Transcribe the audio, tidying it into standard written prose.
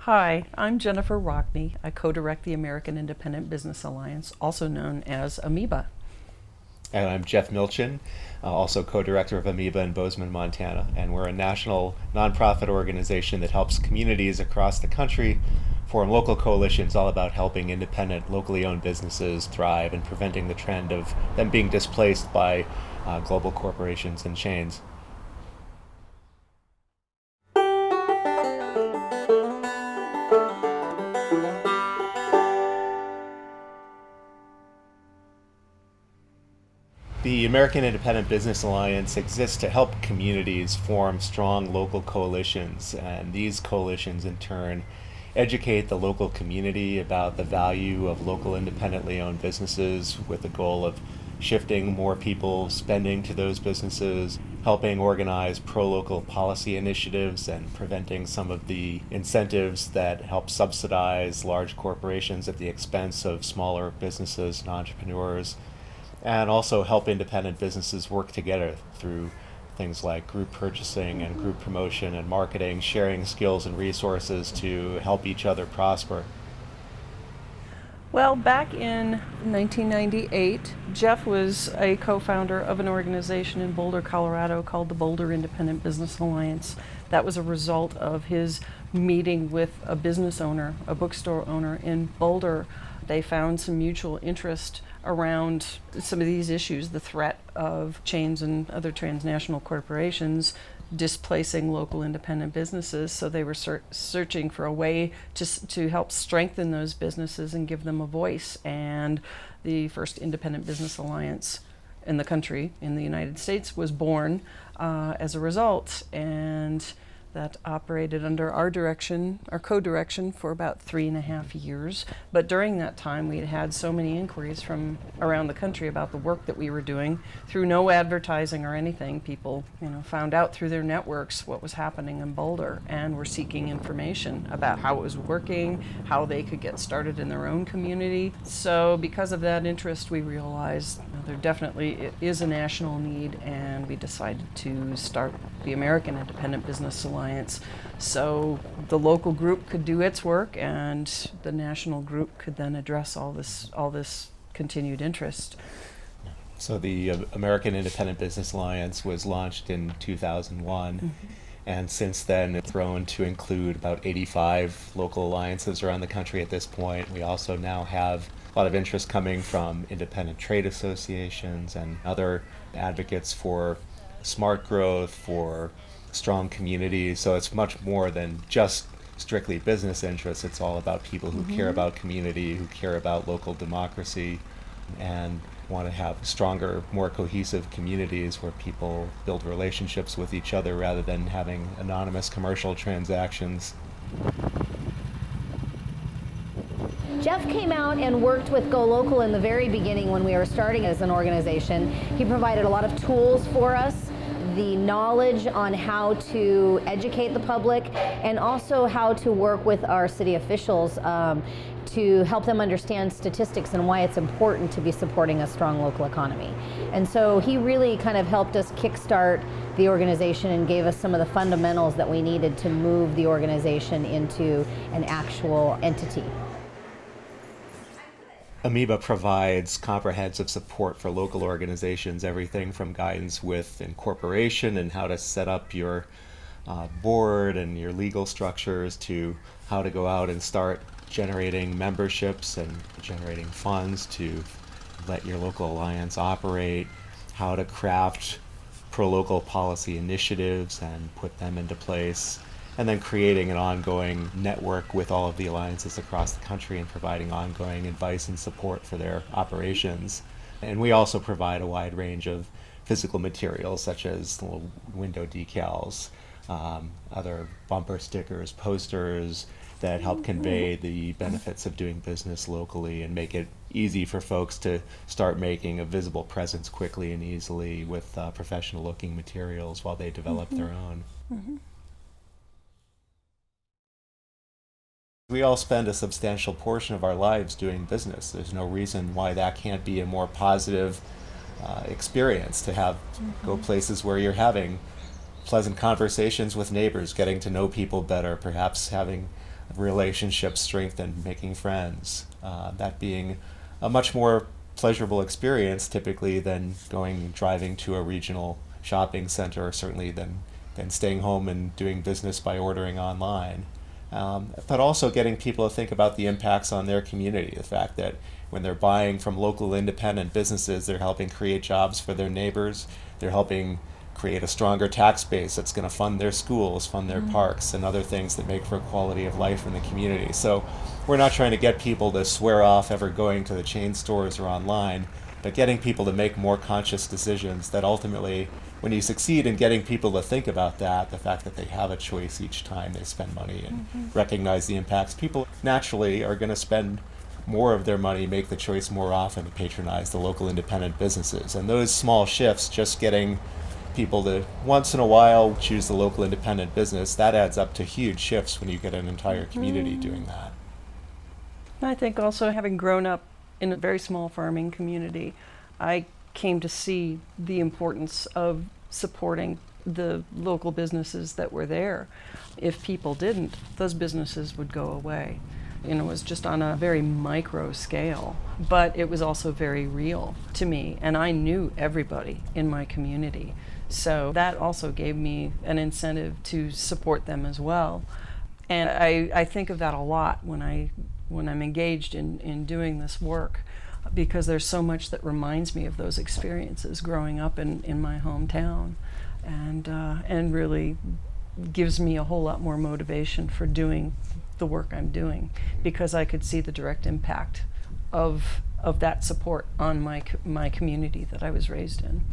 Hi, I'm Jennifer Rockne. I co-direct the American Independent Business Alliance, also known as AMIBA. And I'm Jeff Milchen, also co-director of AMIBA in Bozeman, Montana. And we're a national nonprofit organization that helps communities across the country form local coalitions all about helping independent, locally owned businesses thrive and preventing the trend of them being displaced by global corporations and chains. The American Independent Business Alliance exists to help communities form strong local coalitions, and these coalitions in turn educate the local community about the value of local independently owned businesses with the goal of shifting more people spending to those businesses, helping organize pro-local policy initiatives and preventing some of the incentives that help subsidize large corporations at the expense of smaller businesses and entrepreneurs, and also help independent businesses work together through things like group purchasing and group promotion and marketing, sharing skills and resources to help each other prosper. Well, back in 1998, Jeff was a co-founder of an organization in Boulder, Colorado called the Boulder Independent Business Alliance. That was a result of his meeting with a business owner, a bookstore owner in Boulder. They found some mutual interest around some of these issues, the threat of chains and other transnational corporations displacing local independent businesses. So they were searching for a way to help strengthen those businesses and give them a voice. And the first independent business alliance in the country, in the United States, was born as a result. And that operated under our direction, our co-direction, for about 3.5 years. But during that time, we had had so many inquiries from around the country about the work that we were doing. Through no advertising or anything, people, found out through their networks what was happening in Boulder and were seeking information about how it was working, how they could get started in their own community. So because of that interest, we realized there definitely is a national need, and we decided to start the American Independent Business Alliance. So the local group could do its work, and the national group could then address all this continued interest. So the American Independent Business Alliance was launched in 2001. Mm-hmm. And since then, it's grown to include about 85 local alliances around the country at this point. We also now have a lot of interest coming from independent trade associations and other advocates for smart growth, for strong communities. So it's much more than just strictly business interests. It's all about people who care about community, who care about local democracy, and want to have stronger, more cohesive communities where people build relationships with each other rather than having anonymous commercial transactions. Jeff came out and worked with Go Local in the very beginning when we were starting as an organization. He provided a lot of tools for us, the knowledge on how to educate the public, and also how to work with our city officials to help them understand statistics and why it's important to be supporting a strong local economy. And so he really kind of helped us kickstart the organization and gave us some of the fundamentals that we needed to move the organization into an actual entity. AMIBA provides comprehensive support for local organizations, everything from guidance with incorporation and how to set up your board and your legal structures to how to go out and start generating memberships and generating funds to let your local alliance operate, how to craft pro-local policy initiatives and put them into place, and then creating an ongoing network with all of the alliances across the country and providing ongoing advice and support for their operations. And we also provide a wide range of physical materials such as little window decals, other bumper stickers, posters that help convey the benefits of doing business locally and make it easy for folks to start making a visible presence quickly and easily with professional looking materials while they develop their own. We all spend a substantial portion of our lives doing business. There's no reason why that can't be a more positive experience to have go places where you're having pleasant conversations with neighbors, getting to know people better, perhaps having relationships strengthened, making friends, that being a much more pleasurable experience typically than driving to a regional shopping center, certainly than staying home and doing business by ordering online. But also getting people to think about the impacts on their community, the fact that when they're buying from local independent businesses, they're helping create jobs for their neighbors, they're helping create a stronger tax base that's going to fund their schools, fund their parks, and other things that make for quality of life in the community. So we're not trying to get people to swear off ever going to the chain stores or online, but getting people to make more conscious decisions that ultimately, when you succeed in getting people to think about that, the fact that they have a choice each time they spend money and recognize the impacts, people naturally are going to spend more of their money, make the choice more often to patronize the local independent businesses. And those small shifts, just getting people to once in a while choose the local independent business, that adds up to huge shifts when you get an entire community doing that. I think also, having grown up in a very small farming community, I came to see the importance of supporting the local businesses that were there. If people didn't, those businesses would go away. It was just on a very micro scale, but it was also very real to me, and I knew everybody in my community. So that also gave me an incentive to support them as well. And I think of that a lot when I'm engaged in doing this work, because there's so much that reminds me of those experiences growing up in my hometown, and really gives me a whole lot more motivation for doing the work I'm doing, because I could see the direct impact of that support on my community that I was raised in.